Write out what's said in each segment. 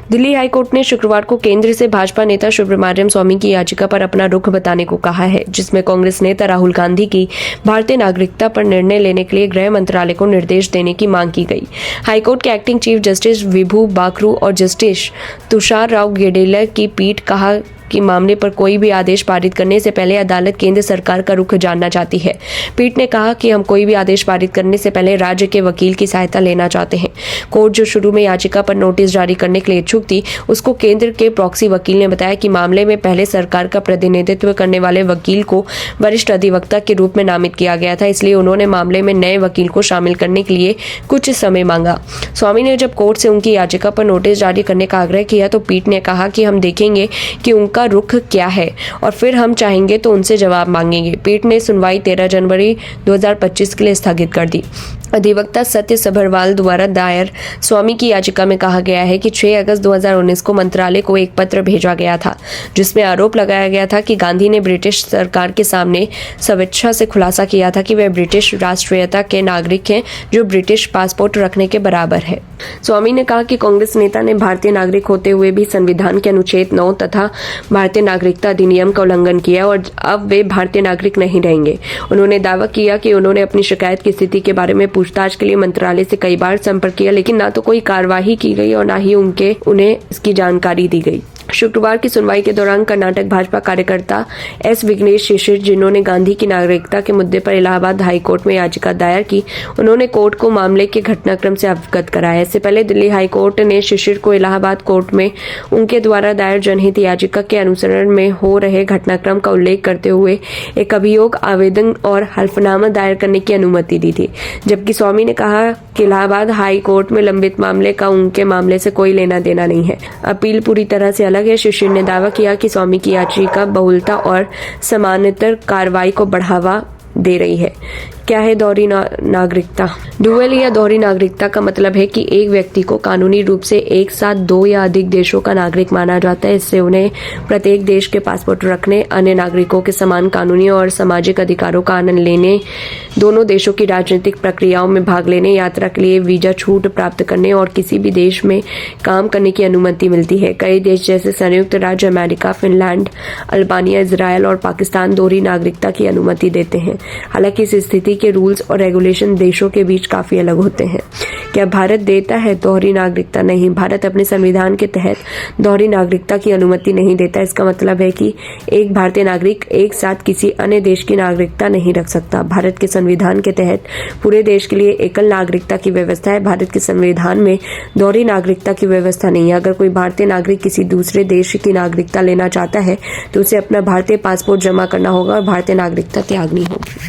Delhi high court ने शुक्रवार को केंद्र से भाजपा नेता सुब्रमण्यम स्वामी की याचिका पर अपना रुख बताने को कहा है, जिसमें कांग्रेस नेता राहुल गांधी की भारतीय नागरिकता पर निर्णय लेने के लिए गृह मंत्रालय को निर्देश देने की मांग की गई। हाईकोर्ट के एक्टिंग चीफ जस्टिस विभू बाकरू और जस्टिस तुषार राव गेडेला की पीठ कहा कि मामले पर कोई भी आदेश पारित करने से पहले अदालत केंद्र सरकार का रुख जानना चाहती है। पीठ ने कहा कि हम कोई भी आदेश पारित करने से पहले राज्य के वकील की सहायता लेना चाहते हैं। कोर्ट जो शुरू में याचिका पर नोटिस जारी करने के लिए इच्छुक थी, उसको केंद्र के प्रॉक्सी वकील ने बताया कि मामले में पहले सरकार का प्रतिनिधित्व करने वाले वकील को वरिष्ठ अधिवक्ता के रूप में नामित किया गया था, इसलिए उन्होंने मामले में नए वकील को शामिल करने के लिए कुछ समय मांगा। स्वामी ने जब कोर्ट से उनकी याचिका पर नोटिस जारी करने का आग्रह किया तो पीठ ने कहा कि हम देखेंगे कि उनका रुख क्या है और फिर हम चाहेंगे तो उनसे जवाब मांगेंगे। पीठ ने सुनवाई 13 जनवरी 2025 के लिए स्थगित कर दी। अधिवक्ता सत्य सभरवाल द्वारा दायर स्वामी की याचिका में कहा गया है कि 6 अगस्त 2019 को मंत्रालय को एक पत्र भेजा गया था, जिसमें आरोप लगाया गया था कि गांधी ने ब्रिटिश सरकार के सामने स्वेच्छा से खुलासा किया था कि वे ब्रिटिश राष्ट्रीयता के नागरिक हैं, जो ब्रिटिश पासपोर्ट रखने के बराबर है। स्वामी ने कहा कि कांग्रेस नेता ने भारतीय नागरिक होते हुए भी संविधान के अनुच्छेद 9 तथा भारतीय नागरिकता अधिनियम का उल्लंघन किया और अब वे भारतीय नागरिक नहीं रहेंगे। उन्होंने दावा किया कि उन्होंने अपनी शिकायत की स्थिति के बारे में पूछताछ के लिए मंत्रालय से कई बार संपर्क किया, लेकिन ना तो कोई कार्रवाई की गई और ना ही उन्हें इसकी जानकारी दी गई। शुक्रवार की सुनवाई के दौरान कर्नाटक भाजपा कार्यकर्ता एस विघ्नेश शिशिर, जिन्होंने गांधी की नागरिकता के मुद्दे पर इलाहाबाद हाईकोर्ट में याचिका दायर की, उन्होंने कोर्ट को मामले के घटनाक्रम से अवगत कराया। इससे पहले दिल्ली हाईकोर्ट ने शिशिर को इलाहाबाद कोर्ट में उनके द्वारा दायर जनहित याचिका के अनुसरण में हो रहे घटनाक्रम का उल्लेख करते हुए एक अभियोग आवेदन और हल्फनामा दायर करने की अनुमति दी थी, जबकि स्वामी ने कहा कि इलाहाबाद हाई कोर्ट में लंबित मामले का उनके मामले से कोई लेना देना नहीं है। अपील पूरी तरह से अलग है। शिशिर ने दावा किया कि स्वामी की याचिका बहुलता और समानांतर कार्रवाई को बढ़ावा दे रही है। क्या है दोहरी नागरिकता? डुअल या दोहरी नागरिकता का मतलब है कि एक व्यक्ति को कानूनी रूप से एक साथ 2 या अधिक देशों का नागरिक माना जाता है। इससे उन्हें प्रत्येक देश के पासपोर्ट रखने, अन्य नागरिकों के समान कानूनी और सामाजिक अधिकारों का आनंद लेने, दोनों देशों की राजनीतिक प्रक्रियाओं में भाग लेने, यात्रा के लिए वीजा छूट प्राप्त करने और किसी भी देश में काम करने की अनुमति मिलती है। कई देश जैसे संयुक्त राज्य अमेरिका, फिनलैंड, अल्बानिया, इजरायल और पाकिस्तान दोहरी नागरिकता की अनुमति देते हैं। हालांकि इस स्थिति के रूल्स और रेगुलेशन देशों के बीच काफी अलग होते हैं। क्या भारत देता है दोहरी नागरिकता? नहीं, भारत अपने संविधान के तहत दोहरी नागरिकता की अनुमति नहीं देता। इसका मतलब है कि एक भारतीय नागरिक एक साथ किसी अन्य देश की नागरिकता नहीं रख सकता। भारत के संविधान के तहत पूरे देश के लिए एकल नागरिकता की व्यवस्था है। भारत के संविधान में दोहरी नागरिकता की व्यवस्था नहीं है। अगर कोई भारतीय नागरिक किसी दूसरे देश की नागरिकता लेना चाहता है तो उसे अपना भारतीय पासपोर्ट जमा करना होगा और भारतीय नागरिकता त्यागनी होगी।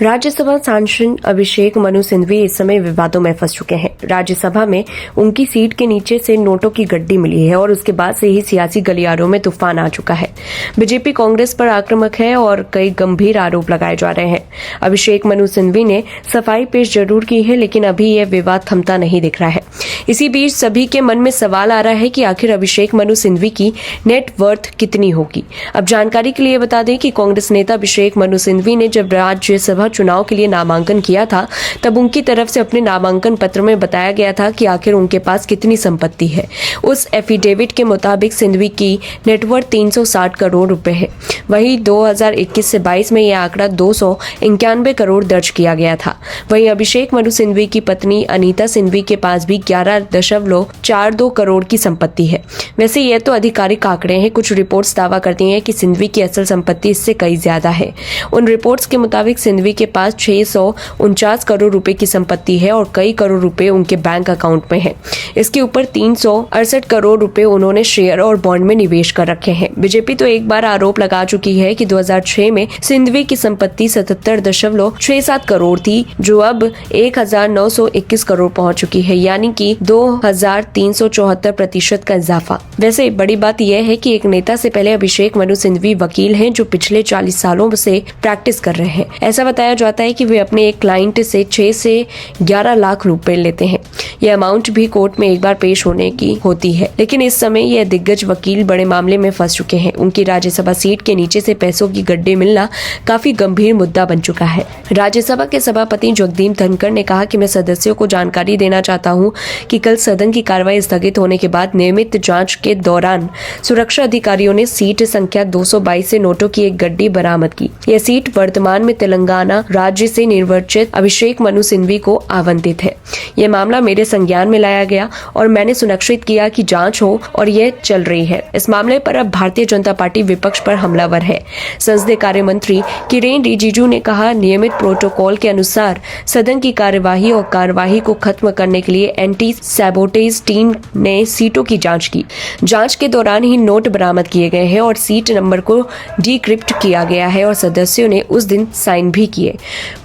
राज्यसभा सांसद अभिषेक मनु सिंघवी इस समय विवादों में फंस चुके हैं। राज्यसभा में उनकी सीट के नीचे से नोटों की गड्डी मिली है और उसके बाद से ही सियासी गलियारों में तूफान आ चुका है। बीजेपी कांग्रेस पर आक्रामक है और कई गंभीर आरोप लगाए जा रहे हैं। अभिषेक मनु सिंघवी ने सफाई पेश जरूर की है, लेकिन अभी यह विवाद थमता नहीं दिख रहा है। इसी बीच सभी के मन में सवाल आ रहा है कि आखिर अभिषेक मनु सिंघवी की नेट वर्थ कितनी होगी। अब जानकारी के लिए बता दें कि कांग्रेस नेता अभिषेक मनु सिंघवी ने जब राज्यसभा चुनाव के लिए नामांकन किया था, तब उनकी तरफ से अपने नामांकन पत्र में बताया गया था कि आखिर उनके पास कितनी संपत्ति है। उस एफिडेविट के मुताबिक सिंघवी की नेटवर्थ 360 करोड़ रुपए है। वहीं 2021 से 22 में यह आंकड़ा 291 करोड़ दर्ज किया गया था। वहीं अभिषेक मनु सिंघवी की पत्नी अनीता सिंघवी के पास भी 11.42 करोड़ की संपत्ति है। वैसे यह तो आधिकारिक आंकड़े हैं। कुछ रिपोर्ट्स दावा करती हैं कि सिंघवी की असल संपत्ति इससे कई ज्यादा है। उन रिपोर्ट्स के मुताबिक सिंघवी के पास 649 करोड़ रुपए की संपत्ति है और कई करोड़ रुपए उनके बैंक अकाउंट में है। इसके ऊपर 368 करोड़ रुपए उन्होंने शेयर और बॉन्ड में निवेश कर रखे हैं। बीजेपी तो एक बार आरोप लगा चुकी है कि 2006 में सिंघवी की संपत्ति 77.67 करोड़ थी, जो अब 1921 करोड़ पहुंच चुकी है, यानी कि 2374% का इजाफा। वैसे बड़ी बात यह है कि एक नेता से पहले अभिषेक मनु सिंघवी वकील हैं, जो पिछले 40 सालों से प्रैक्टिस कर रहे हैं। ऐसा बताया जाता है कि वे अपने एक क्लाइंट से 6 से 11 लाख रुपए लेते हैं। यह अमाउंट भी कोर्ट में एक बार पेश होने की होती है, लेकिन इस समय यह दिग्गज वकील बड़े मामले में फंस चुके हैं। उनकी राज्यसभा सीट के नीचे से पैसों की गड्ढे मिलना काफी गंभीर मुद्दा बन चुका है। राज्यसभा के सभापति जगदीप धनखड़ ने कहा कि मैं सदस्यों को जानकारी देना चाहता हूं कि कल सदन की कार्रवाई स्थगित होने के बाद नियमित जांच के दौरान सुरक्षा अधिकारियों ने सीट संख्या 222 से नोटों की एक गड्डी बरामद की। यह सीट वर्तमान में तेलंगाना राज्य से निर्वाचित अभिषेक मनु सिंघवी को आवंटित है। यह मामला मेरे संज्ञान में लाया गया और मैंने सुनिश्चित किया कि जांच हो और यह चल रही है। इस मामले पर अब भारतीय जनता पार्टी विपक्ष पर हमलावर है। संसदीय कार्य मंत्री किरेन रिजिजू ने कहा, नियमित प्रोटोकॉल के अनुसार सदन की कार्यवाही को खत्म करने के लिए एंटी सैबोटेज टीम ने सीटों की जांच की। जांच के दौरान ही नोट बरामद किए गए हैं और सीट नंबर को डिक्रिप्ट किया गया है और सदस्यों ने उस दिन साइन भी किए।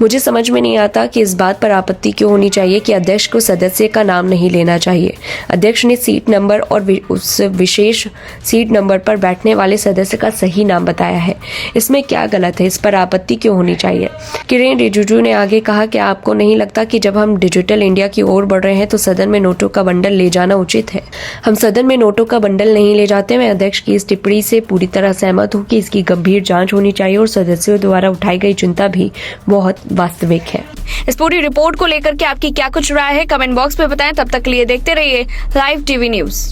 मुझे समझ में नहीं आता कि इस बात पर आपत्ति क्यों होनी चाहिए कि अध्यक्ष को सदस्य का नाम नहीं लेना चाहिए। अध्यक्ष ने सीट नंबर और उस विशेष सीट नंबर पर बैठने वाले सदस्य का सही नाम बताया है। इसमें क्या गलत है? इस पर आपत्ति क्यों होनी चाहिए? किरेन रिजिजू ने आगे कहा कि आपको नहीं लगता कि जब हम डिजिटल इंडिया की ओर बढ़ रहे हैं तो सदन में नोटों का बंडल ले जाना उचित है? हम सदन में नोटों का बंडल नहीं ले जाते। मैं अध्यक्ष की इस टिप्पणी से पूरी तरह सहमत हूँ कि इसकी गंभीर जांच होनी चाहिए और सदस्यों द्वारा उठाई गई चिंता भी बहुत वास्तविक है। इस पूरी रिपोर्ट को लेकर के आपकी क्या कुछ राय है, कमेंट बॉक्स में बताएं। तब तक के लिए देखते रहिए live TV news.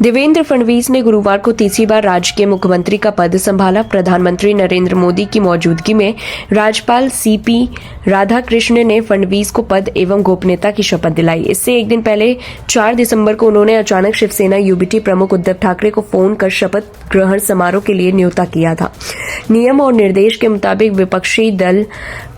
Devendra Fadnavis ने गुरुवार को तीसरी बार राज्य के मुख्यमंत्री का पद संभाला। प्रधानमंत्री नरेंद्र मोदी की मौजूदगी में राज्यपाल सीपी राधाकृष्ण ने फडणवीस को पद एवं गोपनीयता की शपथ दिलाई। इससे एक दिन पहले 4 दिसंबर को उन्होंने अचानक शिवसेना यूबीटी प्रमुख उद्धव ठाकरे को फोन कर शपथ ग्रहण समारोह के लिए न्योता किया था। नियम और निर्देश के मुताबिक विपक्षी दल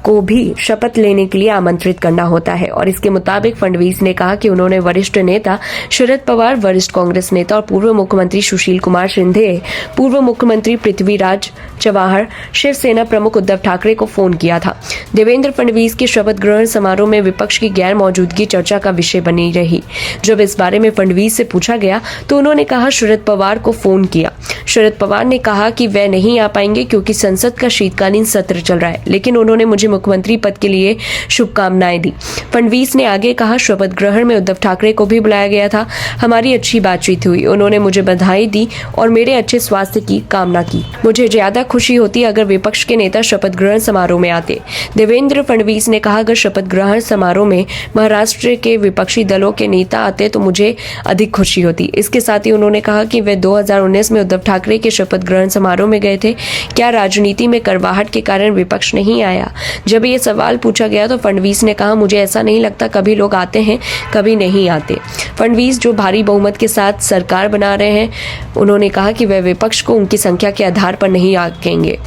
को भी शपथ लेने के लिए आमंत्रित करना होता है और इसके मुताबिक फडणवीस ने कहा कि उन्होंने वरिष्ठ नेता शरद पवार, वरिष्ठ कांग्रेस नेता और पूर्व मुख्यमंत्री सुशील कुमार शिंदे, पूर्व मुख्यमंत्री पृथ्वीराज चव्हाण, शिवसेना प्रमुख उद्धव ठाकरे को फोन किया था। देवेंद्र फडणवीस के शपथ ग्रहण समारोह में विपक्ष की गैर मौजूदगी चर्चा का विषय बनी रही। जब इस बारे में फडणवीस से पूछा गया तो उन्होंने कहा शरद पवार को फोन किया। शरद पवार ने कहा कि वे नहीं आ पाएंगे क्योंकि संसद का शीतकालीन सत्र चल रहा है, लेकिन उन्होंने मुझे मुख्यमंत्री पद के लिए शुभकामनाएं दी। फडणवीस ने आगे कहा, शपथ ग्रहण में उद्धव ठाकरे को भी बुलाया गया था। हमारी अच्छी बातचीत हुई, उन्होंने मुझे बधाई दी और मेरे अच्छे स्वास्थ्य की कामना की। मुझे ज्यादा खुशी होती अगर विपक्ष के नेता शपथ ग्रहण समारोह में आते। देवेंद्र फडणवीस ने कहा, अगर शपथ ग्रहण समारोह में महाराष्ट्र के विपक्षी दलों के नेता आते तो मुझे अधिक खुशी होती। इसके साथ ही उन्होंने कहा कि वे 2019 में उद्धव ठाकरे के शपथ ग्रहण समारोह में गए थे। क्या राजनीति में कड़वाहट के कारण विपक्ष नहीं आया? जब ये सवाल पूछा गया तो फडणवीस ने कहा, मुझे ऐसा नहीं लगता, कभी लोग आते हैं कभी नहीं आते। फडणवीस जो भारी बहुमत के साथ सरकार बना रहे हैं, उन्होंने कहा कि वे विपक्ष को उनकी संख्या के आधार पर नहीं आंकेंगे।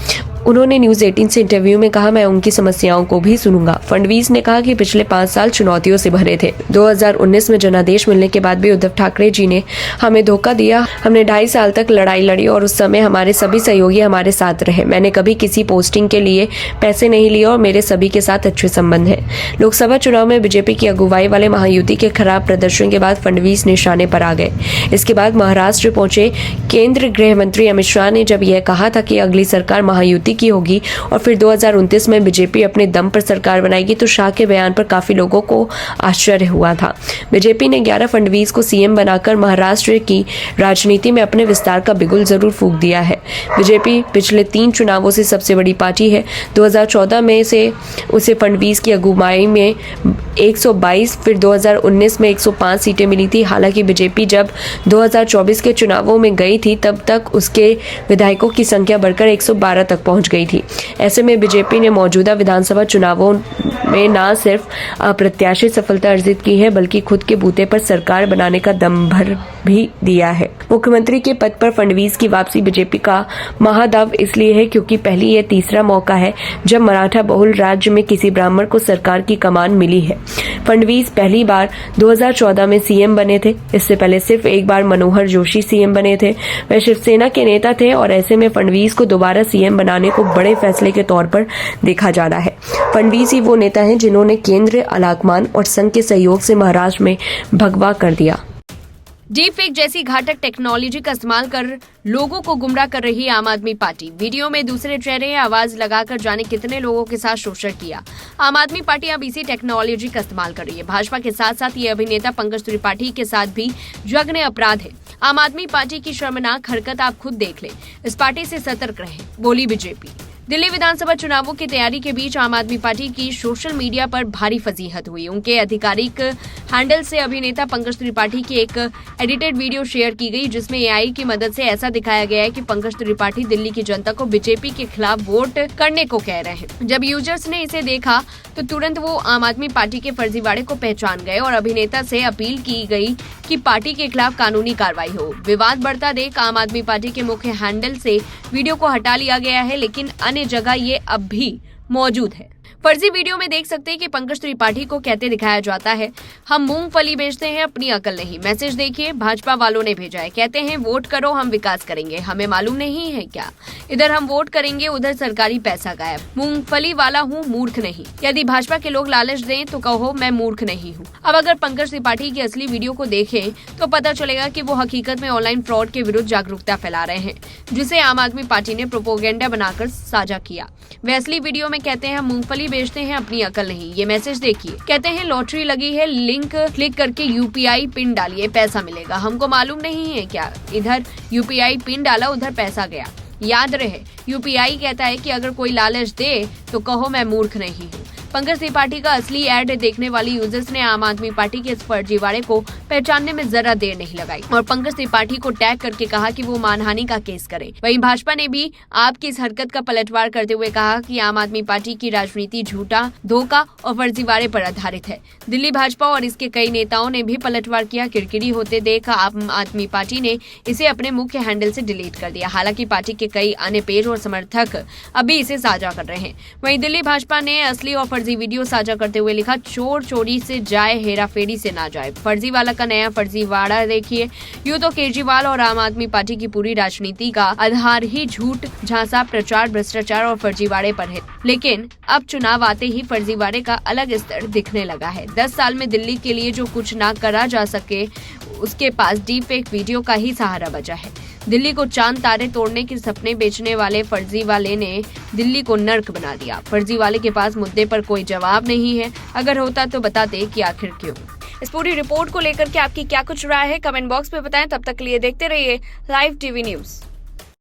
उन्होंने न्यूज 18 से इंटरव्यू में कहा, मैं उनकी समस्याओं को भी सुनूंगा। फडणवीस ने कहा कि पिछले 5 साल चुनौतियों से भरे थे। 2019 में जनादेश मिलने के बाद भी उद्धव ठाकरे जी ने हमें धोखा दिया। हमने 2.5 साल तक लड़ाई लड़ी और उस समय हमारे सभी सहयोगी हमारे साथ रहे। मैंने कभी किसी पोस्टिंग के लिए पैसे नहीं लिए और मेरे सभी के साथ अच्छे संबंध हैं। लोकसभा चुनाव में बीजेपी की अगुवाई वाले महायुति के खराब प्रदर्शन के बाद फडणवीस निशाने पर आ गए। इसके बाद महाराष्ट्र पहुंचे केंद्रीय गृह मंत्री अमित शाह ने जब यह कहा था कि अगली सरकार महायुति की होगी और फिर 2029 में बीजेपी अपने दम पर सरकार बनाएगी, तो शाह के बयान पर काफी लोगों को आश्चर्य हुआ था। बीजेपी ने 11 फडणवीस को सीएम बनाकर महाराष्ट्र की राजनीति में अपने विस्तार का बिगुल जरूर फूंक दिया है। बीजेपी पिछले 3 चुनावों से सबसे बड़ी पार्टी है। 2014 में से उसे फडणवीस की अगुवाई में 122, फिर 2019 में 105 सीटें मिली थी। हालांकि बीजेपी जब 2024 के चुनावों में गई थी तब तक उसके विधायकों की संख्या बढ़कर 112 तक पहुंच गई थी। ऐसे में बीजेपी ने मौजूदा विधानसभा चुनावों में न सिर्फ अप्रत्याशित सफलता अर्जित की है बल्कि खुद के बूते पर सरकार बनाने का दम भर भी दिया है। मुख्यमंत्री के पद पर फडणवीस की वापसी बीजेपी का महादाव इसलिए है क्योंकि पहली यह तीसरा मौका है जब मराठा बहुल राज्य में किसी ब्राह्मण को सरकार की कमान मिली है। फडणवीस पहली बार 2014 में सीएम बने थे। इससे पहले सिर्फ एक बार मनोहर जोशी सीएम बने थे। वे शिवसेना के नेता थे और ऐसे में फडणवीस को दोबारा सीएम बनाने को बड़े फैसले के तौर पर देखा जा रहा है। फडणवीस ही वो नेता हैं जिन्होंने केंद्र, अलाकमान और संघ के सहयोग से महाराष्ट्र में भगवा कर दिया। डीप फेक जैसी घातक टेक्नोलॉजी का इस्तेमाल कर लोगों को गुमराह कर रही आम आदमी पार्टी। वीडियो में दूसरे चेहरे आवाज लगाकर जाने कितने लोगों के साथ शोषण किया। आम आदमी पार्टी अब इसी टेक्नोलॉजी का इस्तेमाल कर रही है। भाजपा के साथ साथ ये अभिनेता पंकज त्रिपाठी के साथ भी जघन्य अपराध है। आम आदमी पार्टी की शर्मनाक हरकत आप खुद देख लें। इस पार्टी से सतर्क रहें, बोली बीजेपी। दिल्ली विधानसभा चुनावों की तैयारी के बीच आम आदमी पार्टी की सोशल मीडिया पर भारी फजीहत हुई। उनके आधिकारिक हैंडल से अभिनेता पंकज त्रिपाठी की एक एडिटेड वीडियो शेयर की गई, जिसमें एआई की मदद से ऐसा दिखाया गया है कि पंकज त्रिपाठी दिल्ली की जनता को बीजेपी के खिलाफ वोट करने को कह रहे हैं। जब यूजर्स ने इसे देखा तो तुरंत वो आम आदमी पार्टी के फर्जीवाड़े को पहचान गए और अभिनेता से अपील की गई कि पार्टी के खिलाफ कानूनी कार्रवाई हो। विवाद बढ़ता देख आम आदमी पार्टी के मुख्य हैंडल से वीडियो को हटा लिया गया है, लेकिन अन्य जगह ये अब भी मौजूद है। फर्जी वीडियो में देख सकते हैं कि पंकज त्रिपाठी को कहते दिखाया जाता है, हम मूंगफली बेचते हैं, अपनी अकल नहीं। मैसेज देखिए, भाजपा वालों ने भेजा है, कहते हैं वोट करो, हम विकास करेंगे, हमें मालूम नहीं है क्या? इधर हम वोट करेंगे, उधर सरकारी पैसा गायब। मूंगफली वाला हूँ, मूर्ख नहीं। यदि भाजपा के लोग लालच दें तो कहो मैं मूर्ख नहीं हूँ। अब अगर पंकज त्रिपाठी की असली वीडियो को देखें तो पता चलेगा कि वो हकीकत में ऑनलाइन फ्रॉड के विरुद्ध जागरूकता फैला रहे हैं, जिसे आम आदमी पार्टी ने प्रोपोगेंडा बनाकर साझा किया। वे असली वीडियो में कहते हैं हम मूंगफली बेचते हैं, अपनी अकल नहीं। ये मैसेज देखिए, कहते हैं लॉटरी लगी है, लिंक क्लिक करके यूपीआई पिन डालिए, पैसा मिलेगा, हमको मालूम नहीं है क्या? इधर यूपीआई पिन डाला, उधर पैसा गया। याद रहे, यूपीआई कहता है कि अगर कोई लालच दे तो कहो मैं मूर्ख नहीं हूँ। पंकज त्रिपाठी का असली एड देखने वाली यूजर्स ने आम आदमी पार्टी के इस फर्जीवाड़े को पहचानने में जरा देर नहीं लगाई और पंकज त्रिपाठी को टैग करके कहा कि वो मानहानि का केस करे। वहीं भाजपा ने भी आपकी इस हरकत का पलटवार करते हुए कहा कि आम आदमी पार्टी की राजनीति झूठा, धोखा और फर्जीवाड़े पर आधारित है। दिल्ली भाजपा और इसके कई नेताओं ने भी पलटवार किया। किरकिरी होते देख आम आदमी पार्टी ने इसे अपने मुख्य हैंडल से डिलीट कर दिया। हालांकि पार्टी के कई अन्य पेज और समर्थक अभी इसे साझा कर रहे हैं। वहीं दिल्ली भाजपा ने असली और फर्जी वीडियो साझा करते हुए लिखा, चोर चोरी से जाए, हेरा फेरी से ना जाए। फर्जी वाला का नया फर्जीवाड़ा देखिए। यूं तो केजरीवाल और आम आदमी पार्टी की पूरी राजनीति का आधार ही झूठ, झांसा, प्रचार, भ्रष्टाचार और फर्जीवाड़े पर है, लेकिन अब चुनाव आते ही फर्जीवाड़े का अलग स्तर दिखने लगा है। 10 साल में दिल्ली के लिए जो कुछ ना करा जा सके, उसके पास डीप फेक वीडियो का ही सहारा बचा है। दिल्ली को चांद तारे तोड़ने के सपने बेचने वाले फर्जी वाले ने दिल्ली को नर्क बना दिया। फर्जी वाले के पास मुद्दे पर कोई जवाब नहीं है, अगर होता तो बताते कि आखिर क्यों। इस पूरी रिपोर्ट को लेकर के आपकी क्या कुछ राय है, कमेंट बॉक्स में बताएं। तब तक के लिए देखते रहिए लाइव टीवी न्यूज।